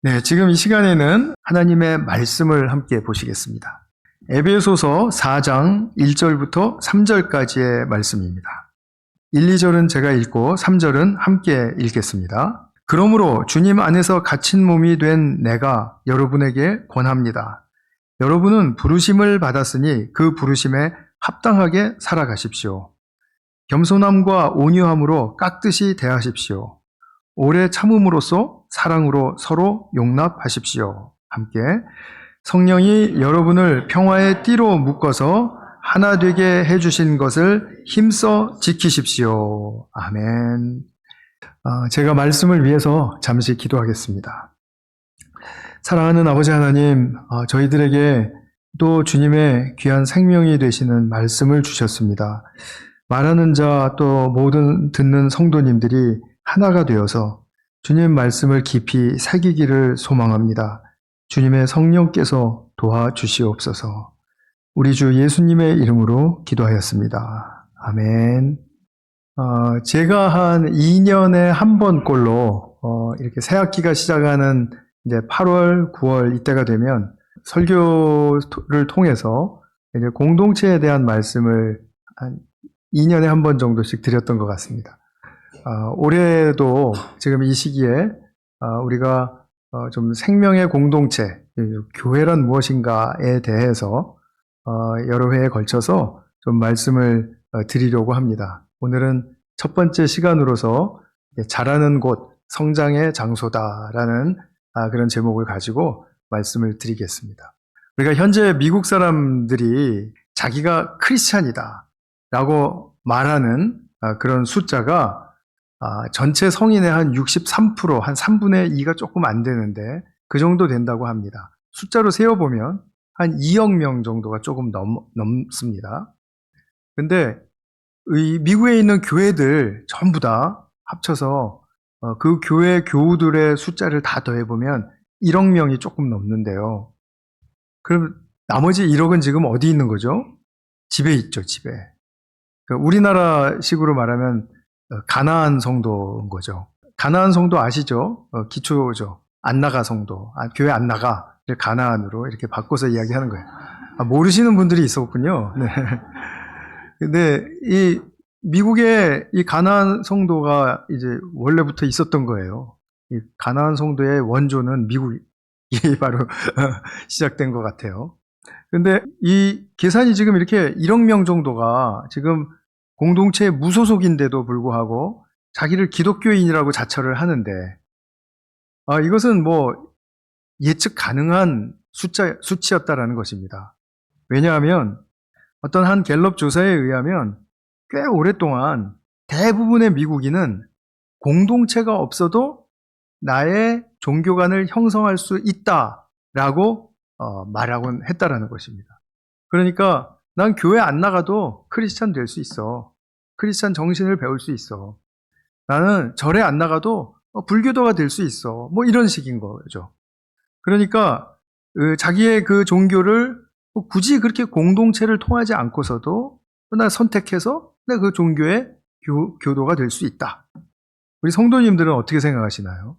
네, 지금 이 시간에는 하나님의 말씀을 함께 보시겠습니다. 에베소서 4장 1절부터 3절까지의 말씀입니다. 1, 2절은 제가 읽고 3절은 함께 읽겠습니다. 그러므로 주님 안에서 갇힌 몸이 된 내가 여러분에게 권합니다. 여러분은 부르심을 받았으니 그 부르심에 합당하게 살아가십시오. 겸손함과 온유함으로 깍듯이 대하십시오. 오래 참음으로써 사랑으로 서로 용납하십시오. 함께 성령이 여러분을 평화의 띠로 묶어서 하나 되게 해주신 것을 힘써 지키십시오. 아멘. 제가 말씀을 위해서 잠시 기도하겠습니다. 사랑하는 아버지 하나님, 저희들에게 또 주님의 귀한 생명이 되시는 말씀을 주셨습니다. 말하는 자 또 모든 듣는 성도님들이 하나가 되어서 주님 말씀을 깊이 새기기를 소망합니다. 주님의 성령께서 도와주시옵소서. 우리 주 예수님의 이름으로 기도하였습니다. 아멘. 제가 한 2년에 한 번꼴로 이렇게 새 학기가 시작하는 이제 8월, 9월 이때가 되면 설교를 통해서 이제 공동체에 대한 말씀을 한 2년에 한 번 정도씩 드렸던 것 같습니다. 올해도 지금 이 시기에 우리가 좀 생명의 공동체, 교회란 무엇인가에 대해서 여러 회에 걸쳐서 좀 말씀을 드리려고 합니다. 오늘은 첫 번째 시간으로서 자라는 곳, 성장의 장소다라는 그런 제목을 가지고 말씀을 드리겠습니다. 우리가 현재 미국 사람들이 자기가 크리스찬이다 라고 말하는 그런 숫자가 전체 성인의 한 63%, 한 3분의 2가 조금 안 되는데 그 정도 된다고 합니다. 숫자로 세어보면 한 2억 명 정도가 조금 넘습니다. 근데 이 미국에 있는 교회들 전부 다 합쳐서 그 교회 교우들의 숫자를 다 더해보면 1억 명이 조금 넘는데요. 그럼 나머지 1억은 지금 어디 있는 거죠? 집에 있죠, 집에. 우리나라식으로 말하면 가나안 성도인 거죠. 가나안 성도 아시죠? 기초죠. 안 나가 성도. 교회 안 나가. 가나안으로 이렇게 바꿔서 이야기하는 거예요. 모르시는 분들이 있었군요. 네. 근데 이 미국의 이 가나안 성도가 이제 원래부터 있었던 거예요. 이 가나안 성도의 원조는 미국이 바로 시작된 것 같아요. 근데 이 계산이 지금 이렇게 1억 명 정도가 지금 공동체 무소속인데도 불구하고 자기를 기독교인이라고 자처를 하는데 이것은 뭐 예측 가능한 수치였다라는 것입니다. 왜냐하면 어떤 한 갤럽 조사에 의하면 꽤 오랫동안 대부분의 미국인은 공동체가 없어도 나의 종교관을 형성할 수 있다라고 말하곤 했다라는 것입니다. 그러니까 난 교회 안 나가도 크리스찬 될 수 있어. 크리스찬 정신을 배울 수 있어. 나는 절에 안 나가도 불교도가 될 수 있어. 뭐 이런 식인 거죠. 그러니까 자기의 그 종교를 굳이 그렇게 공동체를 통하지 않고서도 나 선택해서 내가 그 종교의 교도가 될 수 있다. 우리 성도님들은 어떻게 생각하시나요?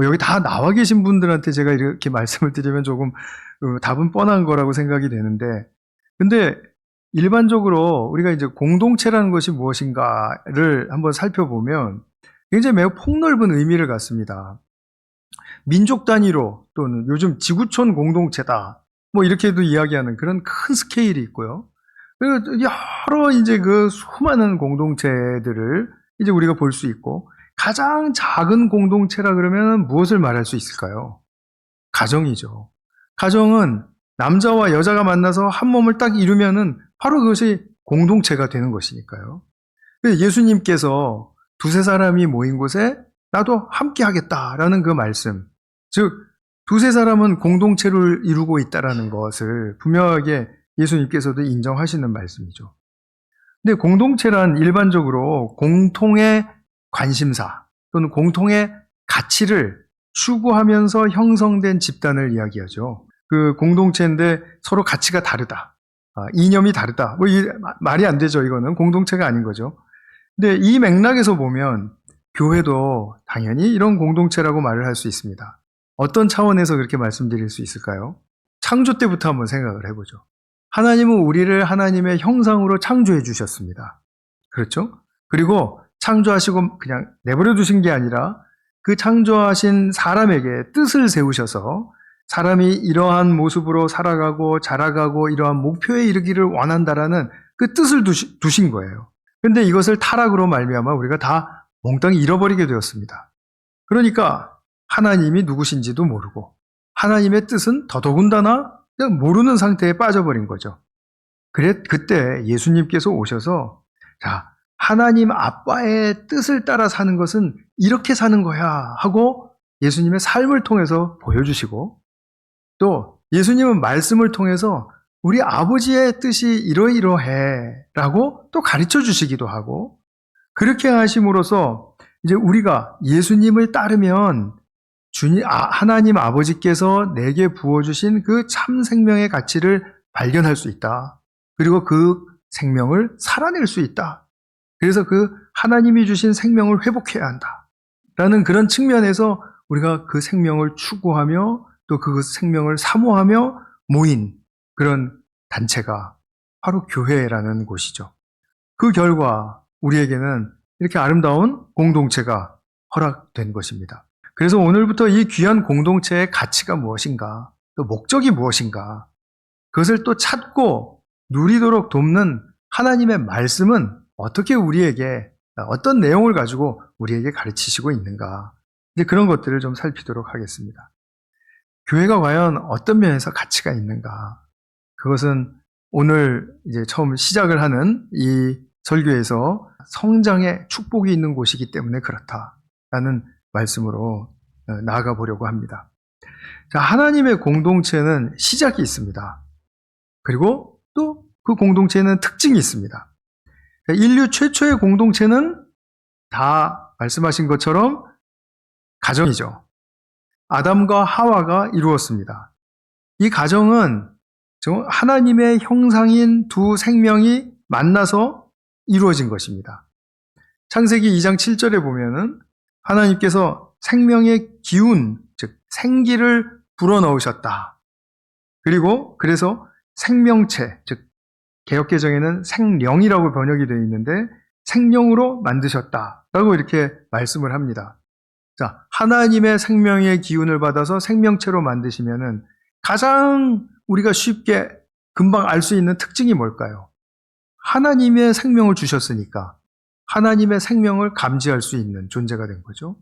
여기 다 나와 계신 분들한테 제가 이렇게 말씀을 드리면 조금 답은 뻔한 거라고 생각이 되는데, 근데 일반적으로 우리가 이제 공동체라는 것이 무엇인가를 한번 살펴보면 굉장히 매우 폭넓은 의미를 갖습니다. 민족 단위로 또는 요즘 지구촌 공동체다. 뭐 이렇게도 이야기하는 그런 큰 스케일이 있고요. 그리고 여러 이제 그 수많은 공동체들을 이제 우리가 볼 수 있고, 가장 작은 공동체라 그러면 무엇을 말할 수 있을까요? 가정이죠. 가정은 남자와 여자가 만나서 한 몸을 딱 이루면은 바로 그것이 공동체가 되는 것이니까요. 예수님께서 두세 사람이 모인 곳에 나도 함께 하겠다라는 그 말씀, 즉 두세 사람은 공동체를 이루고 있다라는 것을 분명하게 예수님께서도 인정하시는 말씀이죠. 근데 공동체란 일반적으로 공통의 관심사 또는 공통의 가치를 추구하면서 형성된 집단을 이야기하죠. 그 공동체인데 서로 가치가 다르다. 이념이 다르다. 뭐 말이 안 되죠. 이거는 공동체가 아닌 거죠. 근데 이 맥락에서 보면 교회도 당연히 이런 공동체라고 말을 할 수 있습니다. 어떤 차원에서 그렇게 말씀드릴 수 있을까요? 창조 때부터 한번 생각을 해보죠. 하나님은 우리를 하나님의 형상으로 창조해 주셨습니다. 그렇죠? 그리고 창조하시고 그냥 내버려 두신 게 아니라 그 창조하신 사람에게 뜻을 세우셔서 사람이 이러한 모습으로 살아가고 자라가고 이러한 목표에 이르기를 원한다라는 그 뜻을 두신 거예요. 그런데 이것을 타락으로 말미암아 우리가 다 몽땅 잃어버리게 되었습니다. 그러니까 하나님이 누구신지도 모르고 하나님의 뜻은 더더군다나 그냥 모르는 상태에 빠져버린 거죠. 그때 예수님께서 오셔서 자, 하나님 아빠의 뜻을 따라 사는 것은 이렇게 사는 거야 하고 예수님의 삶을 통해서 보여주시고 또 예수님은 말씀을 통해서 우리 아버지의 뜻이 이러이러해 라고 또 가르쳐 주시기도 하고 그렇게 하심으로써 이제 우리가 예수님을 따르면 하나님 아버지께서 내게 부어주신 그 참 생명의 가치를 발견할 수 있다. 그리고 그 생명을 살아낼 수 있다. 그래서 그 하나님이 주신 생명을 회복해야 한다. 라는 그런 측면에서 우리가 그 생명을 추구하며 또 그 생명을 사모하며 모인 그런 단체가 바로 교회라는 곳이죠. 그 결과 우리에게는 이렇게 아름다운 공동체가 허락된 것입니다. 그래서 오늘부터 이 귀한 공동체의 가치가 무엇인가, 또 목적이 무엇인가, 그것을 또 찾고 누리도록 돕는 하나님의 말씀은 어떻게 우리에게, 어떤 내용을 가지고 우리에게 가르치시고 있는가, 이제 그런 것들을 좀 살피도록 하겠습니다. 교회가 과연 어떤 면에서 가치가 있는가, 그것은 오늘 이제 처음 시작을 하는 이 설교에서 성장의 축복이 있는 곳이기 때문에 그렇다라는 말씀으로 나아가 보려고 합니다. 자, 하나님의 공동체는 시작이 있습니다. 그리고 또 그 공동체는 특징이 있습니다. 인류 최초의 공동체는 다 말씀하신 것처럼 가정이죠. 아담과 하와가 이루었습니다. 이 가정은 하나님의 형상인 두 생명이 만나서 이루어진 것입니다. 창세기 2장 7절에 보면은 하나님께서 생명의 기운, 즉 생기를 불어넣으셨다. 그리고 그래서 생명체, 즉 개역개정에는 생령이라고 번역이 되어 있는데 생령으로 만드셨다라고 이렇게 말씀을 합니다. 자, 하나님의 생명의 기운을 받아서 생명체로 만드시면은 가장 우리가 쉽게 금방 알 수 있는 특징이 뭘까요? 하나님의 생명을 주셨으니까 하나님의 생명을 감지할 수 있는 존재가 된 거죠.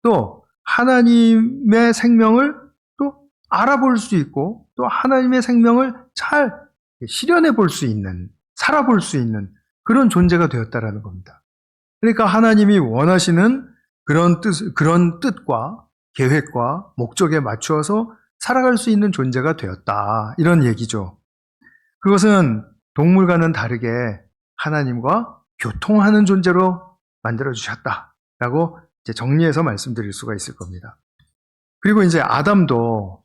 또 하나님의 생명을 또 알아볼 수 있고 또 하나님의 생명을 잘 실현해 볼 수 있는, 살아볼 수 있는 그런 존재가 되었다라는 겁니다. 그러니까 하나님이 원하시는 그런 뜻과 계획과 목적에 맞추어서 살아갈 수 있는 존재가 되었다. 이런 얘기죠. 그것은 동물과는 다르게 하나님과 교통하는 존재로 만들어주셨다라고 이제 정리해서 말씀드릴 수가 있을 겁니다. 그리고 이제 아담도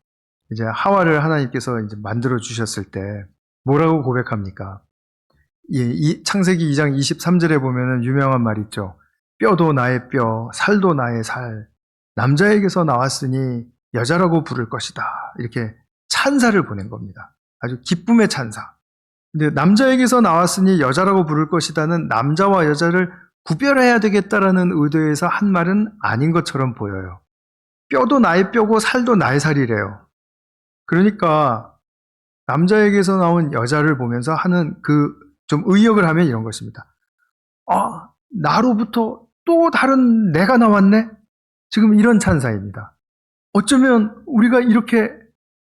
이제 하와를 하나님께서 이제 만들어주셨을 때 뭐라고 고백합니까? 이 창세기 2장 23절에 보면은 유명한 말 있죠. 뼈도 나의 뼈, 살도 나의 살, 남자에게서 나왔으니 여자라고 부를 것이다. 이렇게 찬사를 보낸 겁니다. 아주 기쁨의 찬사. 근데 남자에게서 나왔으니 여자라고 부를 것이다는 남자와 여자를 구별해야 되겠다라는 의도에서 한 말은 아닌 것처럼 보여요. 뼈도 나의 뼈고 살도 나의 살이래요. 그러니까 남자에게서 나온 여자를 보면서 하는 좀 의역을 하면 이런 것입니다. 아, 나로부터 또 다른 내가 나왔네? 지금 이런 찬사입니다. 어쩌면 우리가 이렇게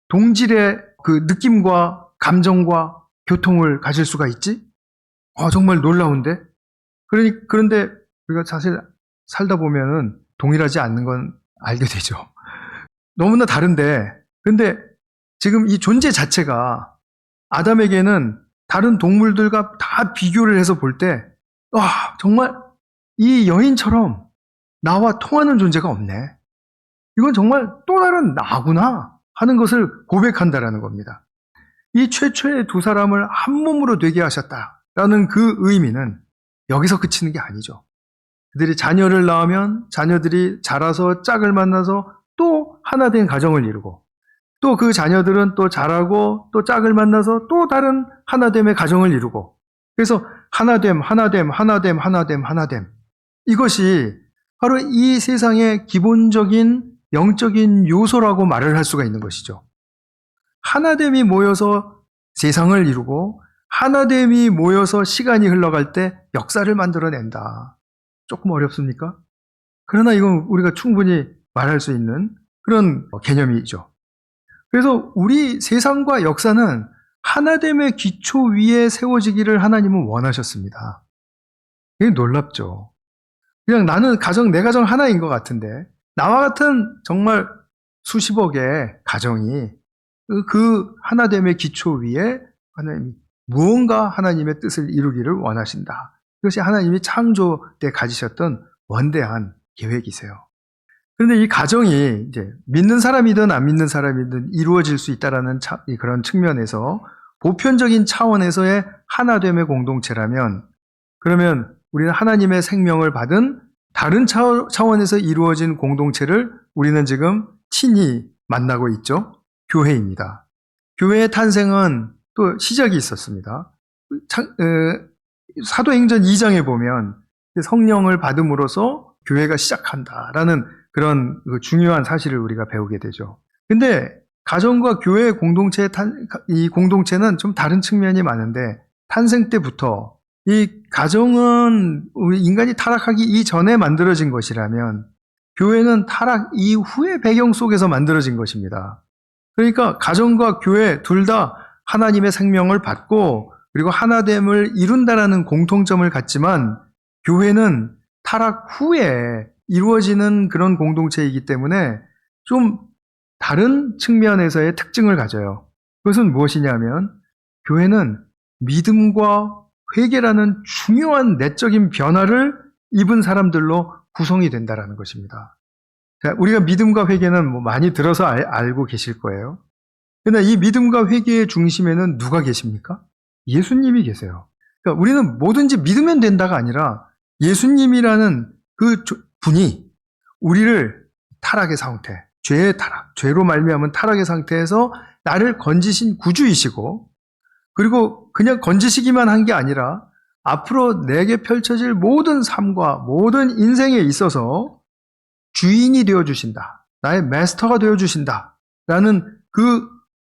동질의 그 느낌과 감정과 교통을 가질 수가 있지? 정말 놀라운데? 그런데 우리가 사실 살다 보면은 동일하지 않는 건 알게 되죠. 너무나 다른데, 근데 지금 이 존재 자체가 아담에게는 다른 동물들과 다 비교를 해서 볼 때, 정말 이 여인처럼 나와 통하는 존재가 없네. 이건 정말 또 다른 나구나 하는 것을 고백한다라는 겁니다. 이 최초의 두 사람을 한 몸으로 되게 하셨다라는 그 의미는 여기서 그치는 게 아니죠. 그들이 자녀를 낳으면 자녀들이 자라서 짝을 만나서 또 하나된 가정을 이루고 또 그 자녀들은 또 자라고 또 짝을 만나서 또 다른 하나됨의 가정을 이루고 그래서 하나됨, 하나됨, 하나됨, 하나됨, 하나됨. 이것이 바로 이 세상의 기본적인 영적인 요소라고 말을 할 수가 있는 것이죠. 하나됨이 모여서 세상을 이루고 하나됨이 모여서 시간이 흘러갈 때 역사를 만들어낸다. 조금 어렵습니까? 그러나 이건 우리가 충분히 말할 수 있는 그런 개념이죠. 그래서 우리 세상과 역사는 하나됨의 기초 위에 세워지기를 하나님은 원하셨습니다. 이게 놀랍죠. 그냥 나는 내 가정 하나인 것 같은데 나와 같은 정말 수십억의 가정이 그 하나됨의 기초 위에 하나님이 무언가 하나님의 뜻을 이루기를 원하신다. 이것이 하나님이 창조 때 가지셨던 원대한 계획이세요. 그런데 이 가정이 이제 믿는 사람이든 안 믿는 사람이든 이루어질 수 있다라는 그런 측면에서 보편적인 차원에서의 하나됨의 공동체라면 그러면 우리는 하나님의 생명을 받은 다른 차원에서 이루어진 공동체를 우리는 지금 친히 만나고 있죠. 교회입니다. 교회의 탄생은 또 시작이 있었습니다. 사도행전 2장에 보면 성령을 받음으로써 교회가 시작한다라는 그런 중요한 사실을 우리가 배우게 되죠. 근데 가정과 교회 공동체의 이 공동체는 좀 다른 측면이 많은데 탄생 때부터 이 가정은 우리 인간이 타락하기 이전에 만들어진 것이라면 교회는 타락 이후의 배경 속에서 만들어진 것입니다. 그러니까 가정과 교회 둘 다 하나님의 생명을 받고 그리고 하나됨을 이룬다라는 공통점을 갖지만 교회는 타락 후에 이루어지는 그런 공동체이기 때문에 좀 다른 측면에서의 특징을 가져요. 그것은 무엇이냐면 교회는 믿음과 회개라는 중요한 내적인 변화를 입은 사람들로 구성이 된다는 것입니다. 우리가 믿음과 회개는 많이 들어서 알고 계실 거예요. 그러나 이 믿음과 회개의 중심에는 누가 계십니까? 예수님이 계세요. 그러니까 우리는 뭐든지 믿으면 된다가 아니라 예수님이라는 그 분이 우리를 타락의 상태, 죄의 타락, 죄로 말미암은 타락의 상태에서 나를 건지신 구주이시고 그리고 그냥 건지시기만 한 게 아니라 앞으로 내게 펼쳐질 모든 삶과 모든 인생에 있어서 주인이 되어주신다. 나의 마스터가 되어주신다. 라는 그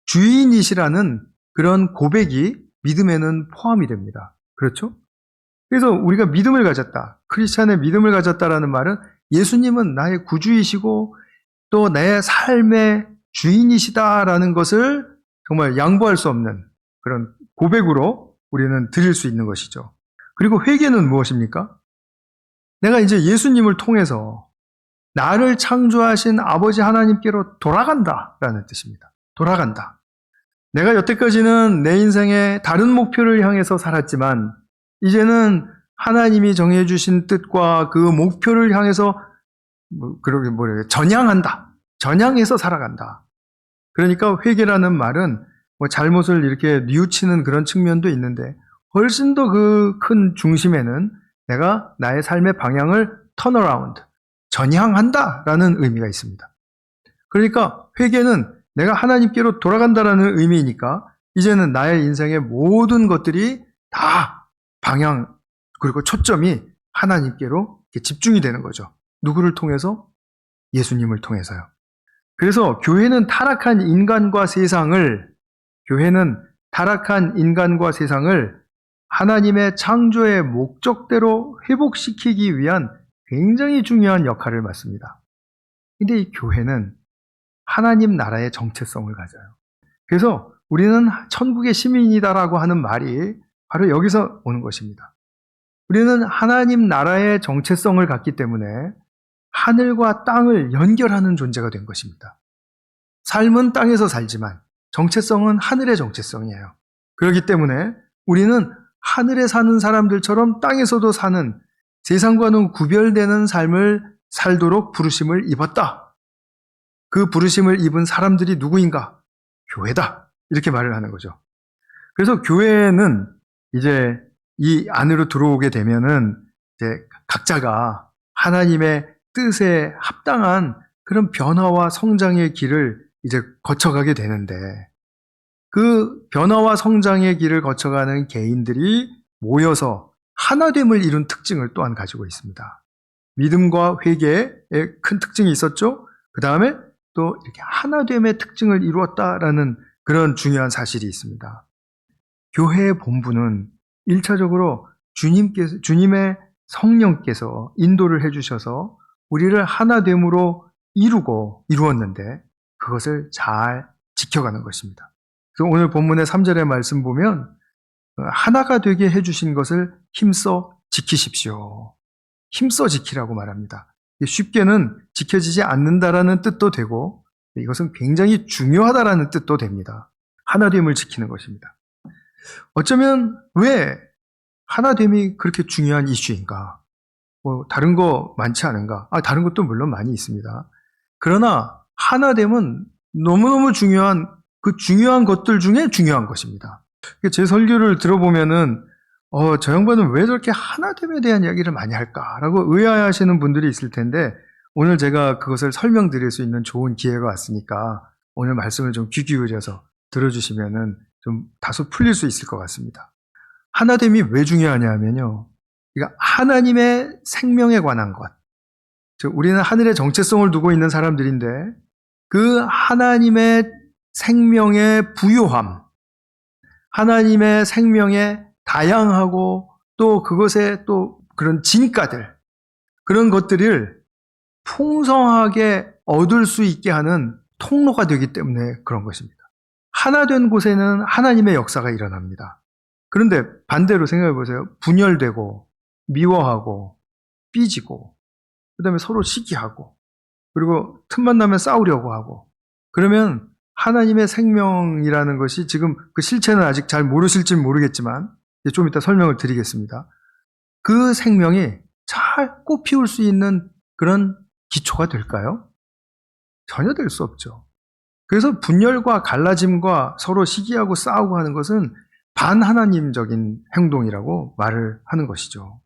주인이시라는 그런 고백이 믿음에는 포함이 됩니다. 그렇죠? 그래서 우리가 믿음을 가졌다. 크리스찬의 믿음을 가졌다라는 말은 예수님은 나의 구주이시고 또 내 삶의 주인이시다라는 것을 정말 양보할 수 없는 그런 고백으로 우리는 드릴 수 있는 것이죠. 그리고 회개는 무엇입니까? 내가 이제 예수님을 통해서 나를 창조하신 아버지 하나님께로 돌아간다라는 뜻입니다. 돌아간다. 내가 여태까지는 내 인생에 다른 목표를 향해서 살았지만 이제는 하나님이 정해주신 뜻과 그 목표를 향해서 전향한다. 전향해서 살아간다. 그러니까 회개라는 말은 잘못을 이렇게 뉘우치는 그런 측면도 있는데 훨씬 더 그 큰 중심에는 내가 나의 삶의 방향을 턴어라운드, 전향한다라는 의미가 있습니다. 그러니까 회개는 내가 하나님께로 돌아간다라는 의미이니까 이제는 나의 인생의 모든 것들이 다 방향 그리고 초점이 하나님께로 집중이 되는 거죠. 누구를 통해서? 예수님을 통해서요. 그래서 교회는 타락한 인간과 세상을 하나님의 창조의 목적대로 회복시키기 위한 굉장히 중요한 역할을 맡습니다. 근데 이 교회는 하나님 나라의 정체성을 가져요. 그래서 우리는 천국의 시민이다라고 하는 말이 바로 여기서 오는 것입니다. 우리는 하나님 나라의 정체성을 갖기 때문에 하늘과 땅을 연결하는 존재가 된 것입니다. 삶은 땅에서 살지만 정체성은 하늘의 정체성이에요. 그렇기 때문에 우리는 하늘에 사는 사람들처럼 땅에서도 사는 세상과는 구별되는 삶을 살도록 부르심을 입었다. 그 부르심을 입은 사람들이 누구인가? 교회다. 이렇게 말을 하는 거죠. 그래서 교회는 이제 이 안으로 들어오게 되면은 이제 각자가 하나님의 뜻에 합당한 그런 변화와 성장의 길을 이제 거쳐가게 되는데, 그 변화와 성장의 길을 거쳐가는 개인들이 모여서 하나됨을 이룬 특징을 또한 가지고 있습니다. 믿음과 회개에 큰 특징이 있었죠. 그 다음에 또 이렇게 하나됨의 특징을 이루었다라는 그런 중요한 사실이 있습니다. 교회의 본분은 1차적으로 주님의 성령께서 인도를 해주셔서 우리를 하나됨으로 이루었는데 그것을 잘 지켜가는 것입니다. 그래서 오늘 본문의 3절의 말씀 보면 하나가 되게 해주신 것을 힘써 지키십시오. 힘써 지키라고 말합니다. 쉽게는 지켜지지 않는다라는 뜻도 되고 이것은 굉장히 중요하다라는 뜻도 됩니다. 하나됨을 지키는 것입니다. 어쩌면 왜 하나됨이 그렇게 중요한 이슈인가? 다른 거 많지 않은가? 다른 것도 물론 많이 있습니다. 그러나 하나됨은 너무너무 중요한 그 중요한 것들 중에 중요한 것입니다. 제 설교를 들어보면은 저 양반은 왜 저렇게 하나됨에 대한 이야기를 많이 할까라고 의아해하시는 분들이 있을 텐데 오늘 제가 그것을 설명드릴 수 있는 좋은 기회가 왔으니까 오늘 말씀을 좀 귀 기울여서 들어주시면은 좀 다소 풀릴 수 있을 것 같습니다. 하나됨이 왜 중요하냐 하면요. 그러니까 하나님의 생명에 관한 것. 즉 우리는 하늘의 정체성을 두고 있는 사람들인데 그 하나님의 생명의 부요함, 하나님의 생명의 다양하고 또 그것의 또 그런 진가들, 그런 것들을 풍성하게 얻을 수 있게 하는 통로가 되기 때문에 그런 것입니다. 하나 된 곳에는 하나님의 역사가 일어납니다. 그런데 반대로 생각해 보세요. 분열되고 미워하고 삐지고 그다음에 서로 시기하고 그리고 틈만 나면 싸우려고 하고 그러면 하나님의 생명이라는 것이 지금 그 실체는 아직 잘 모르실지 모르겠지만 좀 이따 설명을 드리겠습니다. 그 생명이 잘 꽃피울 수 있는 그런 기초가 될까요? 전혀 될 수 없죠. 그래서 분열과 갈라짐과 서로 시기하고 싸우고 하는 것은 반하나님적인 행동이라고 말을 하는 것이죠.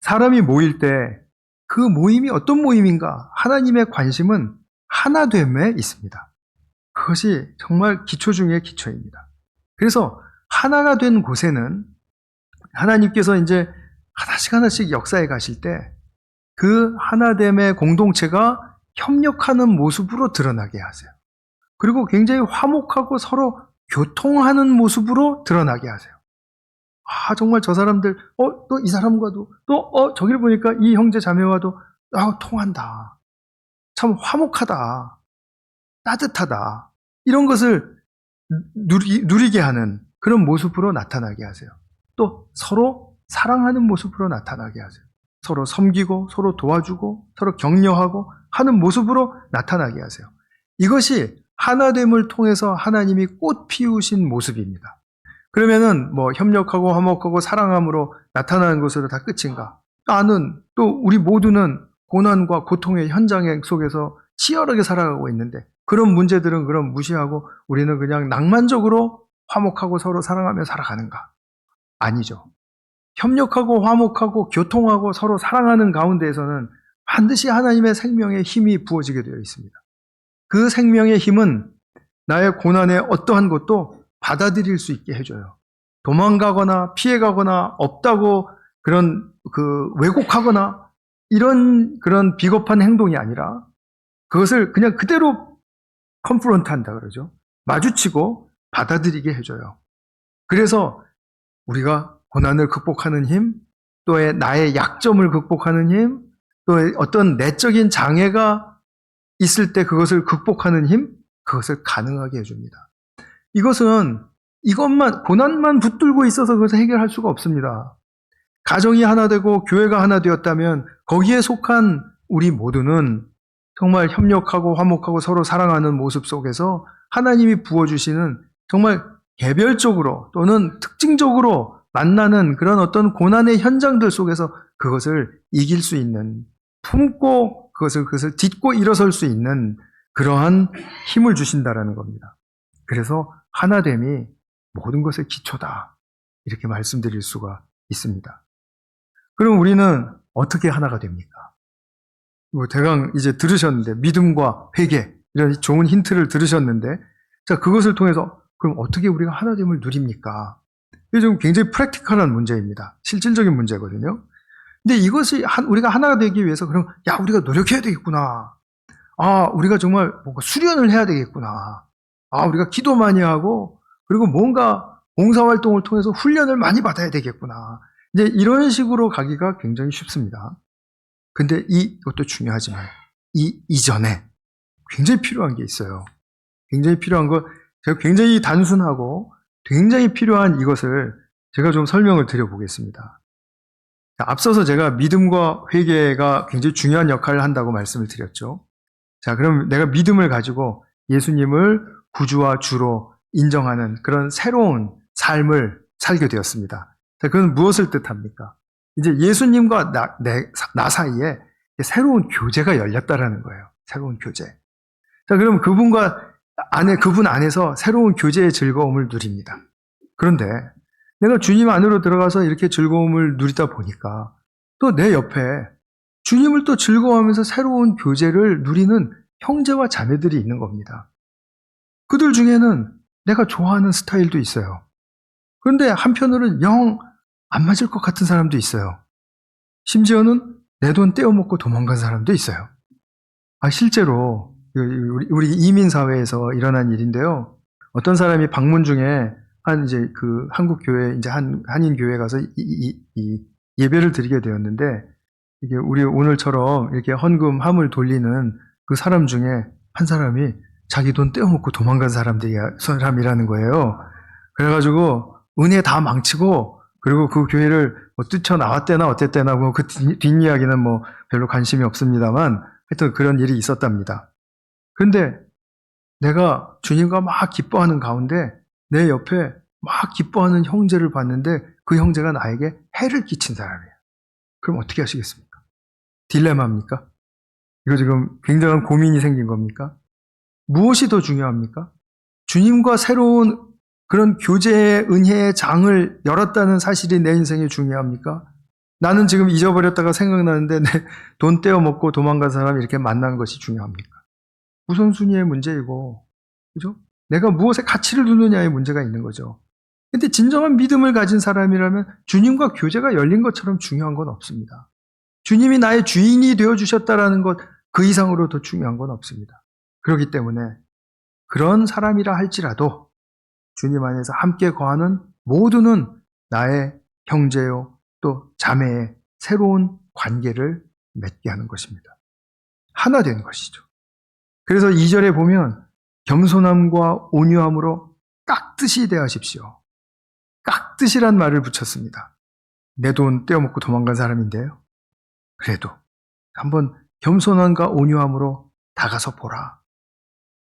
사람이 모일 때 그 모임이 어떤 모임인가? 하나님의 관심은 하나됨에 있습니다. 그것이 정말 기초 중의 기초입니다. 그래서 하나가 된 곳에는 하나님께서 이제 하나씩 역사해 가실 때 그 하나됨의 공동체가 협력하는 모습으로 드러나게 하세요. 그리고 굉장히 화목하고 서로 교통하는 모습으로 드러나게 하세요. 정말 저 사람들, 또 이 사람과도, 또, 저길 보니까 이 형제 자매와도, 통한다. 참 화목하다. 따뜻하다. 이런 것을 누리게 하는 그런 모습으로 나타나게 하세요. 또 서로 사랑하는 모습으로 나타나게 하세요. 서로 섬기고, 서로 도와주고, 서로 격려하고 하는 모습으로 나타나게 하세요. 이것이 하나됨을 통해서 하나님이 꽃 피우신 모습입니다. 그러면은 협력하고 화목하고 사랑함으로 나타나는 것으로 다 끝인가? 나는 또 우리 모두는 고난과 고통의 현장 속에서 치열하게 살아가고 있는데 그런 문제들은 그럼 무시하고 우리는 그냥 낭만적으로 화목하고 서로 사랑하며 살아가는가? 아니죠. 협력하고 화목하고 교통하고 서로 사랑하는 가운데에서는 반드시 하나님의 생명의 힘이 부어지게 되어 있습니다. 그 생명의 힘은 나의 고난의 어떠한 것도 받아들일 수 있게 해줘요. 도망가거나 피해가거나 없다고 왜곡하거나 이런 그런 비겁한 행동이 아니라 그것을 그냥 그대로 컨프런트 한다 그러죠. 마주치고 받아들이게 해줘요. 그래서 우리가 고난을 극복하는 힘, 또 나의 약점을 극복하는 힘, 또 어떤 내적인 장애가 있을 때 그것을 극복하는 힘, 그것을 가능하게 해줍니다. 이것만, 고난만 붙들고 있어서 그것을 해결할 수가 없습니다. 가정이 하나 되고 교회가 하나 되었다면 거기에 속한 우리 모두는 정말 협력하고 화목하고 서로 사랑하는 모습 속에서 하나님이 부어주시는 정말 개별적으로 또는 특징적으로 만나는 그런 어떤 고난의 현장들 속에서 그것을 이길 수 있는, 품고 그것을 딛고 일어설 수 있는 그러한 힘을 주신다라는 겁니다. 그래서 하나됨이 모든 것의 기초다. 이렇게 말씀드릴 수가 있습니다. 그럼 우리는 어떻게 하나가 됩니까? 뭐 대강 이제 들으셨는데, 믿음과 회개, 이런 좋은 힌트를 들으셨는데, 자, 그것을 통해서 그럼 어떻게 우리가 하나됨을 누립니까? 이게 좀 굉장히 프랙티컬한 문제입니다. 실질적인 문제거든요. 근데 이것이 우리가 하나가 되기 위해서 그럼 야, 우리가 노력해야 되겠구나. 아, 우리가 정말 뭔가 수련을 해야 되겠구나. 아, 우리가 기도 많이 하고 그리고 뭔가 봉사활동을 통해서 훈련을 많이 받아야 되겠구나. 이제 이런 식으로 가기가 굉장히 쉽습니다. 근데 이것도 중요하지만 이전에 굉장히 필요한 게 있어요. 굉장히 필요한 거, 제가 굉장히 단순하고 굉장히 필요한 이것을 제가 좀 설명을 드려보겠습니다. 앞서서 제가 믿음과 회개가 굉장히 중요한 역할을 한다고 말씀을 드렸죠. 자, 그럼 내가 믿음을 가지고 예수님을 구주와 주로 인정하는 그런 새로운 삶을 살게 되었습니다. 자, 그건 무엇을 뜻합니까? 이제 예수님과 나 사이에 새로운 교제가 열렸다라는 거예요. 새로운 교제. 자, 그럼 그분 안에서 새로운 교제의 즐거움을 누립니다. 그런데 내가 주님 안으로 들어가서 이렇게 즐거움을 누리다 보니까 또 내 옆에 주님을 또 즐거워하면서 새로운 교제를 누리는 형제와 자매들이 있는 겁니다. 그들 중에는 내가 좋아하는 스타일도 있어요. 그런데 한편으로는 영 안 맞을 것 같은 사람도 있어요. 심지어는 내 돈 떼어먹고 도망간 사람도 있어요. 실제로 우리 이민사회에서 일어난 일인데요. 어떤 사람이 방문 중에 이제 그 한국 교회, 이제 한인 교회 가서 예배를 드리게 되었는데, 이게 우리 오늘처럼 이렇게 헌금함을 돌리는 그 사람 중에 한 사람이 자기 돈 떼어먹고 도망간 사람이라는 거예요. 그래가지고 은혜 다 망치고, 그리고 그 교회를 뭐 뛰쳐나왔대나 어땠대나, 뭐 그 뒷이야기는 뭐 별로 관심이 없습니다만, 하여튼 그런 일이 있었답니다. 근데 내가 주님과 막 기뻐하는 가운데 내 옆에 막 기뻐하는 형제를 봤는데 그 형제가 나에게 해를 끼친 사람이에요. 그럼 어떻게 하시겠습니까? 딜레마입니까? 이거 지금 굉장한 고민이 생긴 겁니까? 무엇이 더 중요합니까? 주님과 새로운 그런 교제의 은혜의 장을 열었다는 사실이 내 인생에 중요합니까? 나는 지금 잊어버렸다가 생각나는데 내 돈 떼어먹고 도망간 사람 이렇게 만난 것이 중요합니까? 우선순위의 문제이고, 그죠? 내가 무엇에 가치를 두느냐의 문제가 있는 거죠. 근데 진정한 믿음을 가진 사람이라면 주님과 교제가 열린 것처럼 중요한 건 없습니다. 주님이 나의 주인이 되어주셨다라는 것, 그 이상으로 더 중요한 건 없습니다. 그렇기 때문에 그런 사람이라 할지라도 주님 안에서 함께 거하는 모두는 나의 형제요 또 자매의 새로운 관계를 맺게 하는 것입니다. 하나 되는 것이죠. 그래서 2절에 보면 겸손함과 온유함으로 깍듯이 대하십시오. 깍듯이란 말을 붙였습니다. 내 돈 떼어먹고 도망간 사람인데요. 그래도 한번 겸손함과 온유함으로 다가서 보라.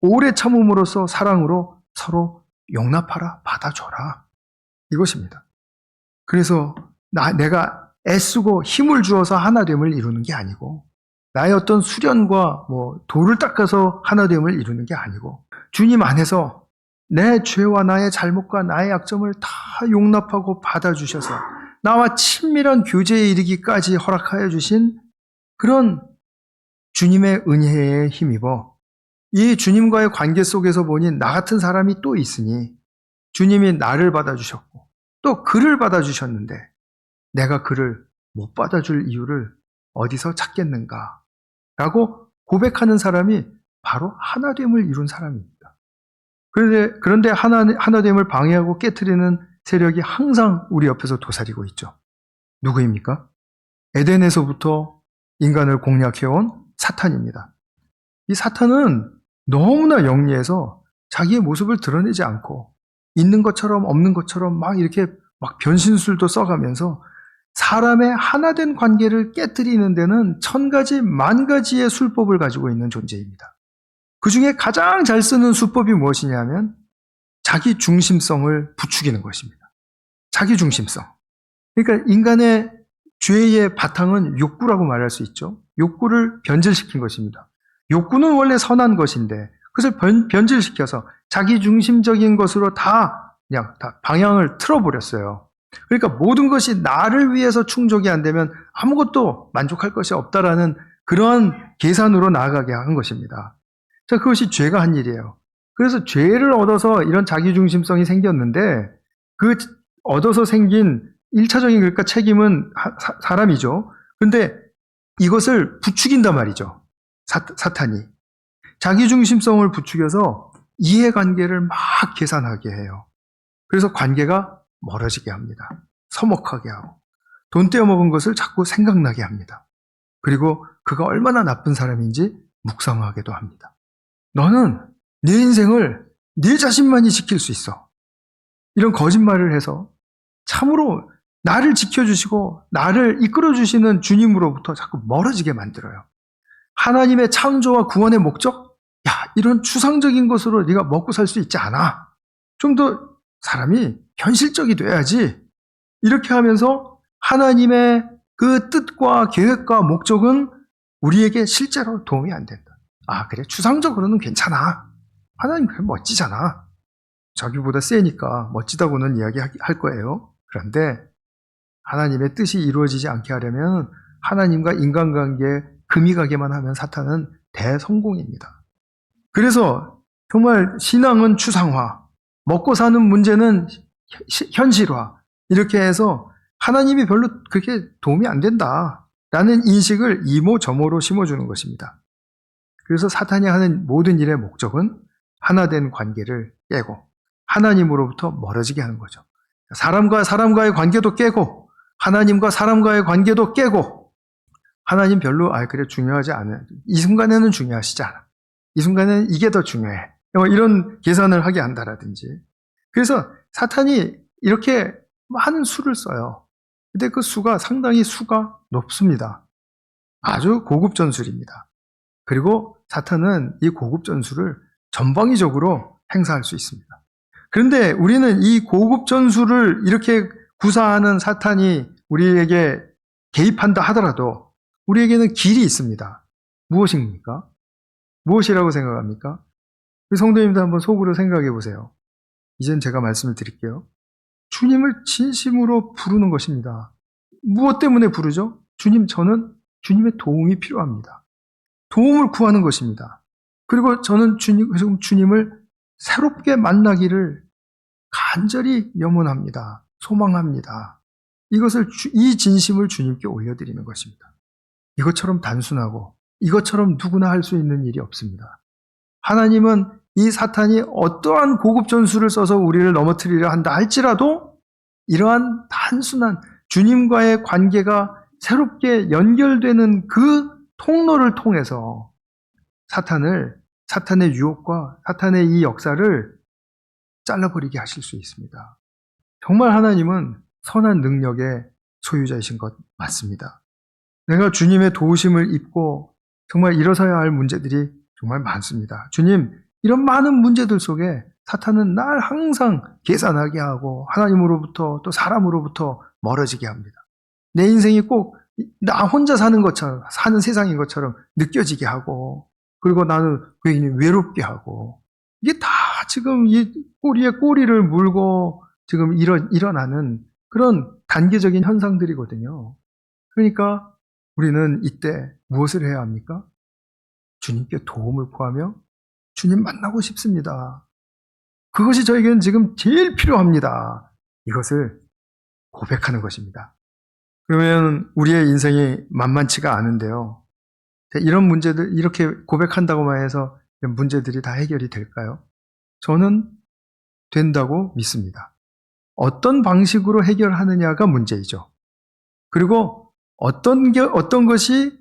오래 참음으로써 사랑으로 서로 용납하라, 받아줘라. 이것입니다. 그래서 내가 애쓰고 힘을 주어서 하나됨을 이루는 게 아니고, 나의 어떤 수련과 돌을 닦아서 하나됨을 이루는 게 아니고, 주님 안에서 내 죄와 나의 잘못과 나의 약점을 다 용납하고 받아주셔서 나와 친밀한 교제에 이르기까지 허락하여 주신 그런 주님의 은혜에 힘입어 이 주님과의 관계 속에서 보니 나 같은 사람이 또 있으니 주님이 나를 받아주셨고 또 그를 받아주셨는데 내가 그를 못 받아줄 이유를 어디서 찾겠는가 라고 고백하는 사람이 바로 하나됨을 이룬 사람입니다. 그런데 하나됨을 방해하고 깨트리는 세력이 항상 우리 옆에서 도사리고 있죠. 누구입니까? 에덴에서부터 인간을 공략해온 사탄입니다. 이 사탄은 너무나 영리해서 자기의 모습을 드러내지 않고 있는 것처럼 없는 것처럼 막 이렇게 막 변신술도 써가면서 사람의 하나된 관계를 깨트리는 데는 1000가지, 10,000가지의 술법을 가지고 있는 존재입니다. 그 중에 가장 잘 쓰는 수법이 무엇이냐면 자기 중심성을 부추기는 것입니다. 자기 중심성. 그러니까 인간의 죄의 바탕은 욕구라고 말할 수 있죠. 욕구를 변질시킨 것입니다. 욕구는 원래 선한 것인데 그것을 변질시켜서 자기 중심적인 것으로 그냥 다 방향을 틀어버렸어요. 그러니까 모든 것이 나를 위해서 충족이 안 되면 아무것도 만족할 것이 없다라는 그러한 계산으로 나아가게 한 것입니다. 자, 그것이 죄가 한 일이에요. 그래서 죄를 얻어서 이런 자기중심성이 생겼는데 그 얻어서 생긴 1차적인 그러니까 책임은 사람이죠. 근데 이것을 부추긴단 말이죠. 사탄이. 자기중심성을 부추겨서 이해관계를 막 계산하게 해요. 그래서 관계가 멀어지게 합니다. 서먹하게 하고 돈 떼어먹은 것을 자꾸 생각나게 합니다. 그리고 그가 얼마나 나쁜 사람인지 묵상하게도 합니다. 너는 내 인생을 네 자신만이 지킬 수 있어. 이런 거짓말을 해서 참으로 나를 지켜주시고 나를 이끌어주시는 주님으로부터 자꾸 멀어지게 만들어요. 하나님의 창조와 구원의 목적? 야, 이런 추상적인 것으로 네가 먹고 살 수 있지 않아. 좀 더 사람이 현실적이 돼야지. 이렇게 하면서 하나님의 그 뜻과 계획과 목적은 우리에게 실제로 도움이 안 된다. 아, 그래. 추상적으로는 괜찮아. 하나님 그래 멋지잖아. 자기보다 세니까 멋지다고는 이야기할 거예요. 그런데 하나님의 뜻이 이루어지지 않게 하려면 하나님과 인간관계에 금이 가게만 하면 사탄은 대성공입니다. 그래서 정말 신앙은 추상화, 먹고 사는 문제는 현실화, 이렇게 해서 하나님이 별로 그렇게 도움이 안 된다라는 인식을 이모저모로 심어주는 것입니다. 그래서 사탄이 하는 모든 일의 목적은 하나된 관계를 깨고 하나님으로부터 멀어지게 하는 거죠. 사람과 사람과의 관계도 깨고 하나님과 사람과의 관계도 깨고 하나님 별로 그래 중요하지 않아. 이 순간에는 중요하시지 않아. 이 순간에는 이게 더 중요해. 이런 계산을 하게 한다라든지. 그래서 사탄이 이렇게 많은 수를 써요. 근데 그 수가 상당히 수가 높습니다. 아주 고급 전술입니다. 그리고 사탄은 이 고급 전술을 전방위적으로 행사할 수 있습니다. 그런데 우리는 이 고급 전술을 이렇게 구사하는 사탄이 우리에게 개입한다 하더라도 우리에게는 길이 있습니다. 무엇입니까? 무엇이라고 생각합니까? 성도님들 한번 속으로 생각해 보세요. 이젠 제가 말씀을 드릴게요. 주님을 진심으로 부르는 것입니다. 무엇 때문에 부르죠? 주님, 저는 주님의 도움이 필요합니다. 도움을 구하는 것입니다. 그리고 저는 주님을 새롭게 만나기를 간절히 염원합니다. 소망합니다. 이 진심을 주님께 올려드리는 것입니다. 이것처럼 단순하고 이것처럼 누구나 할 수 있는 일이 없습니다. 하나님은 이 사탄이 어떠한 고급 전술을 써서 우리를 넘어뜨리려 한다 할지라도 이러한 단순한 주님과의 관계가 새롭게 연결되는 그 통로를 통해서 사탄의 유혹과 사탄의 이 역사를 잘라버리게 하실 수 있습니다. 정말 하나님은 선한 능력의 소유자이신 것 맞습니다. 내가 주님의 도우심을 입고 정말 일어서야 할 문제들이 정말 많습니다. 주님, 이런 많은 문제들 속에 사탄은 날 항상 계산하게 하고 하나님으로부터 또 사람으로부터 멀어지게 합니다. 내 인생이 꼭 나 혼자 사는 것처럼, 사는 세상인 것처럼 느껴지게 하고, 그리고 나는 괜히 외롭게 하고, 이게 다 지금 이 꼬리에 꼬리를 물고 지금 일어나는 그런 단계적인 현상들이거든요. 그러니까 우리는 이때 무엇을 해야 합니까? 주님께 도움을 구하며 주님 만나고 싶습니다. 그것이 저에게는 지금 제일 필요합니다. 이것을 고백하는 것입니다. 그러면 우리의 인생이 만만치가 않은데요. 이런 문제들, 이렇게 고백한다고만 해서 이런 문제들이 다 해결이 될까요? 저는 된다고 믿습니다. 어떤 방식으로 해결하느냐가 문제이죠. 그리고 어떤 것이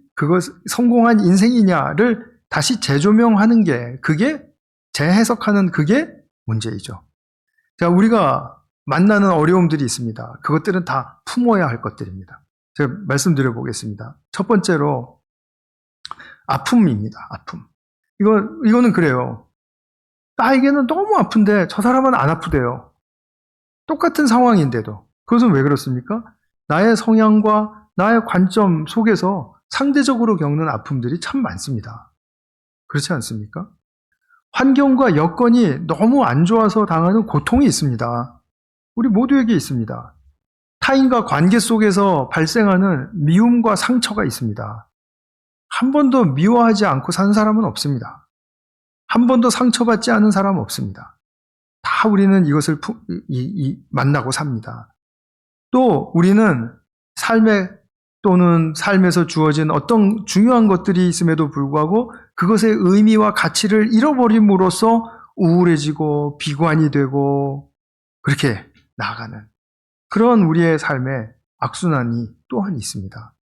성공한 인생이냐를 다시 재조명하는 그게 재해석하는 그게 문제이죠. 자, 우리가 만나는 어려움들이 있습니다. 그것들은 다 품어야 할 것들입니다. 제가 말씀드려 보겠습니다. 첫 번째로 아픔입니다. 아픔. 이거는 그래요. 나에게는 너무 아픈데 저 사람은 안 아프대요. 똑같은 상황인데도. 그것은 왜 그렇습니까? 나의 성향과 나의 관점 속에서 상대적으로 겪는 아픔들이 참 많습니다. 그렇지 않습니까? 환경과 여건이 너무 안 좋아서 당하는 고통이 있습니다. 우리 모두에게 있습니다. 타인과 관계 속에서 발생하는 미움과 상처가 있습니다. 한 번도 미워하지 않고 산 사람은 없습니다. 한 번도 상처받지 않은 사람은 없습니다. 다 우리는 이것을 만나고 삽니다. 또 우리는 삶에서 주어진 어떤 중요한 것들이 있음에도 불구하고 그것의 의미와 가치를 잃어버림으로써 우울해지고 비관이 되고 그렇게 나아가는 그런 우리의 삶의 악순환이 또한 있습니다.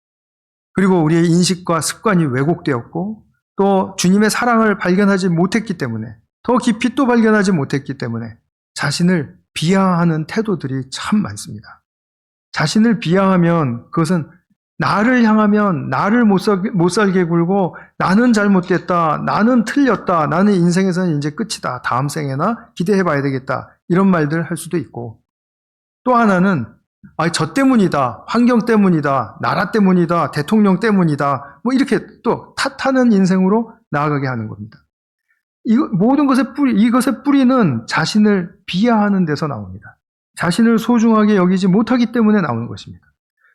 그리고 우리의 인식과 습관이 왜곡되었고 또 주님의 사랑을 발견하지 못했기 때문에 더 깊이 또 발견하지 못했기 때문에 자신을 비하하는 태도들이 참 많습니다. 자신을 비하하면 그것은 나를 향하면 나를 못 살게 굴고 나는 잘못됐다, 나는 틀렸다, 나는 인생에서는 이제 끝이다, 다음 생에나 기대해봐야 되겠다 이런 말들 할 수도 있고 또 하나는 저 때문이다, 환경 때문이다, 나라 때문이다, 대통령 때문이다 뭐 이렇게 또 탓하는 인생으로 나아가게 하는 겁니다. 모든 이것의 뿌리는 자신을 비하하는 데서 나옵니다. 자신을 소중하게 여기지 못하기 때문에 나오는 것입니다.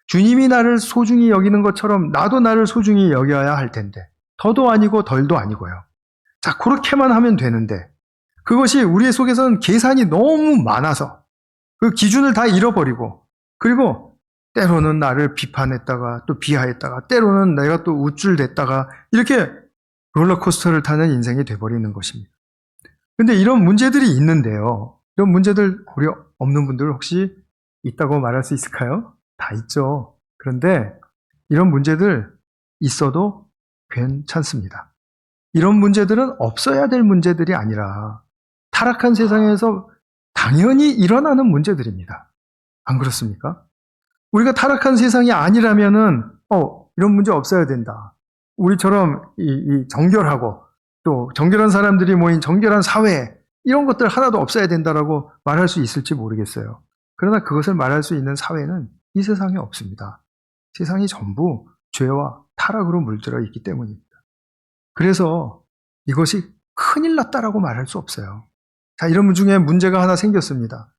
주님이 나를 소중히 여기는 것처럼 나도 나를 소중히 여겨야 할 텐데 더도 아니고 덜도 아니고요. 자, 그렇게만 하면 되는데 그것이 우리 속에서는 계산이 너무 많아서 그 기준을 다 잃어버리고 그리고 때로는 나를 비판했다가 또 비하했다가 때로는 내가 또 우쭐댔다가 이렇게 롤러코스터를 타는 인생이 돼버리는 것입니다. 근데 이런 문제들이 있는데요. 이런 문제들 우리 없는 분들 혹시 있다고 말할 수 있을까요? 다 있죠. 그런데 이런 문제들 있어도 괜찮습니다. 이런 문제들은 없어야 될 문제들이 아니라 타락한 세상에서 당연히 일어나는 문제들입니다. 안 그렇습니까? 우리가 타락한 세상이 아니라면은 이런 문제 없어야 된다. 우리처럼 이 정결하고 또 정결한 사람들이 모인 정결한 사회 이런 것들 하나도 없어야 된다라고 말할 수 있을지 모르겠어요. 그러나 그것을 말할 수 있는 사회는 이 세상에 없습니다. 세상이 전부 죄와 타락으로 물들어 있기 때문입니다. 그래서 이것이 큰일 났다라고 말할 수 없어요. 자, 이런 분 중에 문제가 하나 생겼습니다.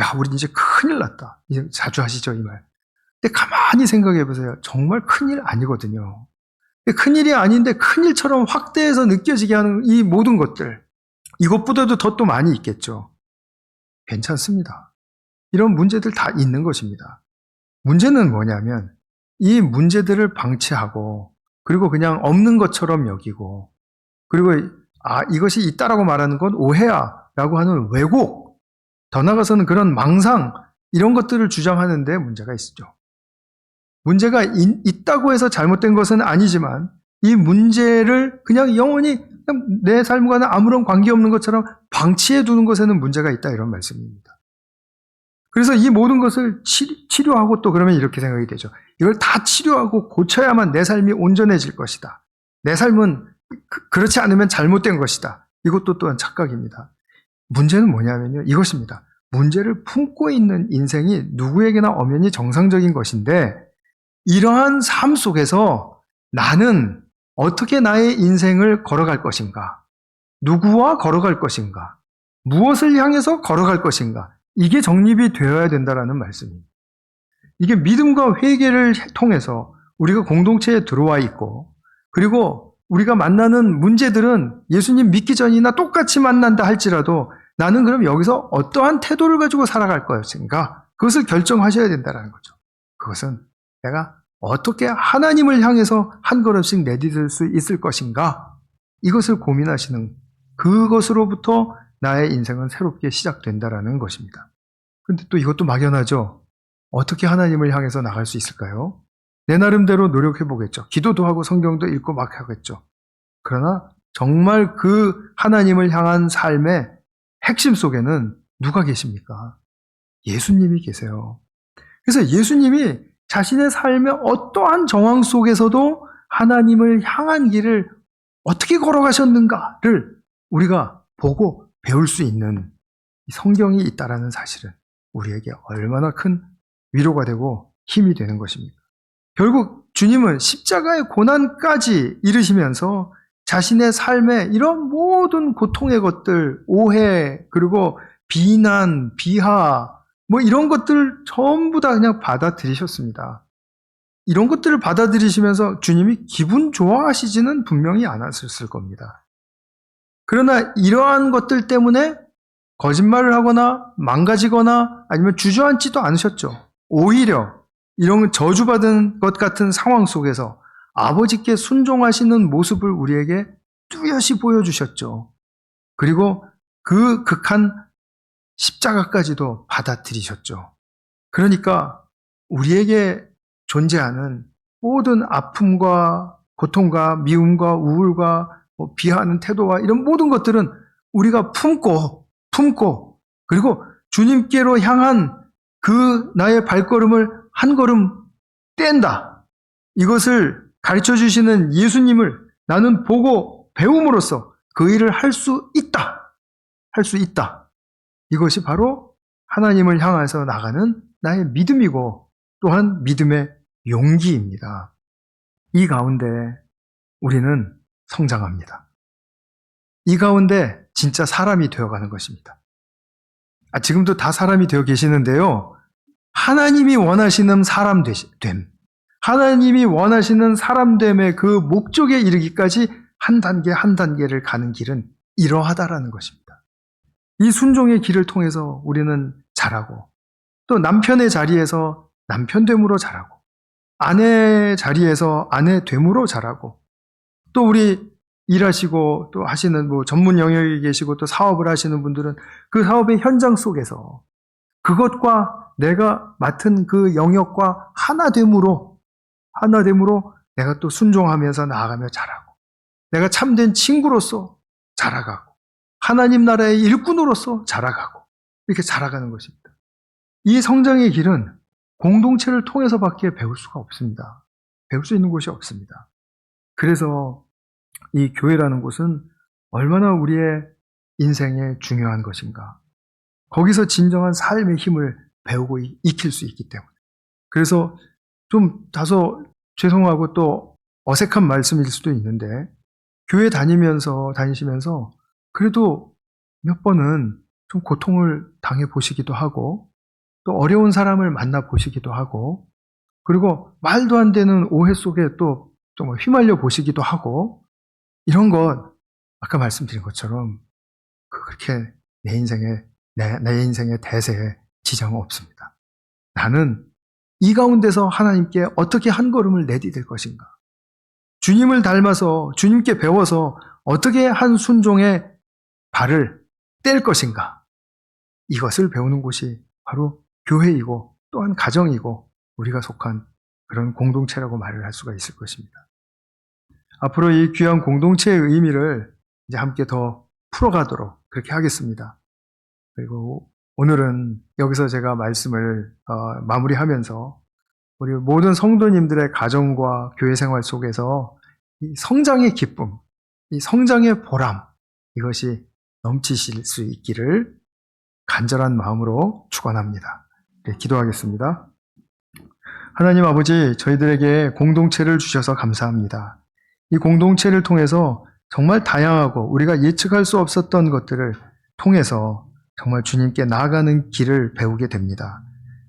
야, 우리 이제 큰일 났다. 이제 자주 하시죠, 이 말. 근데 가만히 생각해 보세요. 정말 큰일 아니거든요. 큰일이 아닌데 큰일처럼 확대해서 느껴지게 하는 이 모든 것들, 이것보다도 더 또 많이 있겠죠. 괜찮습니다. 이런 문제들 다 있는 것입니다. 문제는 뭐냐면 이 문제들을 방치하고 그리고 그냥 없는 것처럼 여기고 그리고 이것이 있다라고 말하는 건 오해야 라고 하는 왜곡, 더 나아가서는 그런 망상 이런 것들을 주장하는 데 문제가 있죠. 문제가 있다고 해서 잘못된 것은 아니지만 이 문제를 그냥 영원히 내 삶과는 아무런 관계없는 것처럼 방치해 두는 것에는 문제가 있다 이런 말씀입니다. 그래서 이 모든 것을 치료하고 또 그러면 이렇게 생각이 되죠. 이걸 다 치료하고 고쳐야만 내 삶이 온전해질 것이다. 내 삶은 그렇지 않으면 잘못된 것이다. 이것도 또한 착각입니다. 문제는 뭐냐면요. 이것입니다. 문제를 품고 있는 인생이 누구에게나 엄연히 정상적인 것인데 이러한 삶 속에서 나는 어떻게 나의 인생을 걸어갈 것인가? 누구와 걸어갈 것인가? 무엇을 향해서 걸어갈 것인가? 이게 정립이 되어야 된다는 말씀입니다. 이게 믿음과 회개를 통해서 우리가 공동체에 들어와 있고 그리고 우리가 만나는 문제들은 예수님 믿기 전이나 똑같이 만난다 할지라도 나는 그럼 여기서 어떠한 태도를 가지고 살아갈 것인가? 그것을 결정하셔야 된다는 거죠. 그것은 내가 어떻게 하나님을 향해서 한 걸음씩 내딛을 수 있을 것인가? 이것을 고민하시는 그것으로부터 나의 인생은 새롭게 시작된다는 것입니다. 그런데 또 이것도 막연하죠. 어떻게 하나님을 향해서 나갈 수 있을까요? 내 나름대로 노력해 보겠죠. 기도도 하고 성경도 읽고 막 하겠죠. 그러나 정말 그 하나님을 향한 삶의 핵심 속에는 누가 계십니까? 예수님이 계세요. 그래서 예수님이 자신의 삶의 어떠한 정황 속에서도 하나님을 향한 길을 어떻게 걸어가셨는가를 우리가 보고 배울 수 있는 성경이 있다는 사실은 우리에게 얼마나 큰 위로가 되고 힘이 되는 것입니까? 결국 주님은 십자가의 고난까지 이르시면서 자신의 삶에 이런 모든 고통의 것들, 오해, 그리고 비난, 비하, 뭐 이런 것들 전부 다 그냥 받아들이셨습니다. 이런 것들을 받아들이시면서 주님이 기분 좋아하시지는 분명히 않았을 겁니다. 그러나 이러한 것들 때문에 거짓말을 하거나 망가지거나 아니면 주저앉지도 않으셨죠. 오히려 이런 저주받은 것 같은 상황 속에서 아버지께 순종하시는 모습을 우리에게 뚜렷이 보여주셨죠. 그리고 그 극한 십자가까지도 받아들이셨죠. 그러니까 우리에게 존재하는 모든 아픔과 고통과 미움과 우울과 비하하는 태도와 이런 모든 것들은 우리가 품고 그리고 주님께로 향한 그 나의 발걸음을 한 걸음 뗀다. 이것을 가르쳐 주시는 예수님을 나는 보고 배움으로써 그 일을 할 수 있다. 할 수 있다. 이것이 바로 하나님을 향해서 나가는 나의 믿음이고 또한 믿음의 용기입니다. 이 가운데 우리는 성장합니다. 이 가운데 진짜 사람이 되어가는 것입니다. 지금도 다 사람이 되어 계시는데요. 하나님이 원하시는 사람 됨, 하나님이 원하시는 사람됨의 그 목적에 이르기까지 한 단계 한 단계를 가는 길은 이러하다라는 것입니다. 이 순종의 길을 통해서 우리는 자라고, 또 남편의 자리에서 남편됨으로 자라고, 아내의 자리에서 아내됨으로 자라고, 또 우리 일하시고 또 하시는 전문 영역에 계시고 또 사업을 하시는 분들은 그 사업의 현장 속에서 그것과 내가 맡은 그 영역과 하나됨으로 내가 또 순종하면서 나아가며 자라고, 내가 참된 친구로서 자라가고, 하나님 나라의 일꾼으로서 자라가고, 이렇게 자라가는 것입니다. 이 성장의 길은 공동체를 통해서밖에 배울 수가 없습니다. 배울 수 있는 곳이 없습니다. 그래서 이 교회라는 곳은 얼마나 우리의 인생에 중요한 것인가. 거기서 진정한 삶의 힘을 배우고 익힐 수 있기 때문에. 그래서 좀 다소 죄송하고 또 어색한 말씀일 수도 있는데, 교회 다니시면서 그래도 몇 번은 좀 고통을 당해 보시기도 하고, 또 어려운 사람을 만나 보시기도 하고, 그리고 말도 안 되는 오해 속에 또 좀 휘말려 보시기도 하고, 이런 것 아까 말씀드린 것처럼 그렇게 내 인생의 대세에 지장은 없습니다. 나는 이 가운데서 하나님께 어떻게 한 걸음을 내디딜 것인가, 주님을 닮아서 주님께 배워서 어떻게 한 순종의 발을 뗄 것인가, 이것을 배우는 곳이 바로 교회이고 또한 가정이고 우리가 속한 그런 공동체라고 말을 할 수가 있을 것입니다. 앞으로 이 귀한 공동체의 의미를 이제 함께 더 풀어가도록 그렇게 하겠습니다. 그리고 오늘은 여기서 제가 말씀을 마무리하면서 우리 모든 성도님들의 가정과 교회 생활 속에서 이 성장의 기쁨, 이 성장의 보람, 이것이 넘치실 수 있기를 간절한 마음으로 축원합니다. 네, 기도하겠습니다. 하나님 아버지, 저희들에게 공동체를 주셔서 감사합니다. 이 공동체를 통해서 정말 다양하고 우리가 예측할 수 없었던 것들을 통해서 정말 주님께 나아가는 길을 배우게 됩니다.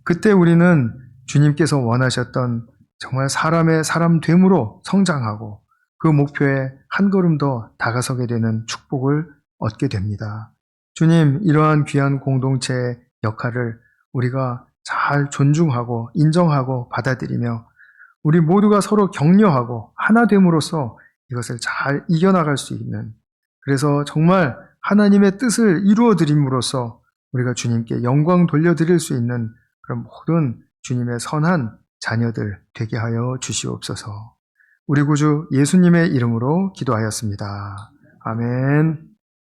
그때 우리는 주님께서 원하셨던 정말 사람의 사람됨으로 성장하고 그 목표에 한 걸음 더 다가서게 되는 축복을 얻게 됩니다. 주님, 이러한 귀한 공동체의 역할을 우리가 잘 존중하고 인정하고 받아들이며 우리 모두가 서로 격려하고 하나됨으로써 이것을 잘 이겨나갈 수 있는, 그래서 정말 하나님의 뜻을 이루어 드림으로써 우리가 주님께 영광 돌려드릴 수 있는 그런 모든 주님의 선한 자녀들 되게 하여 주시옵소서. 우리 구주 예수님의 이름으로 기도하였습니다. 아멘.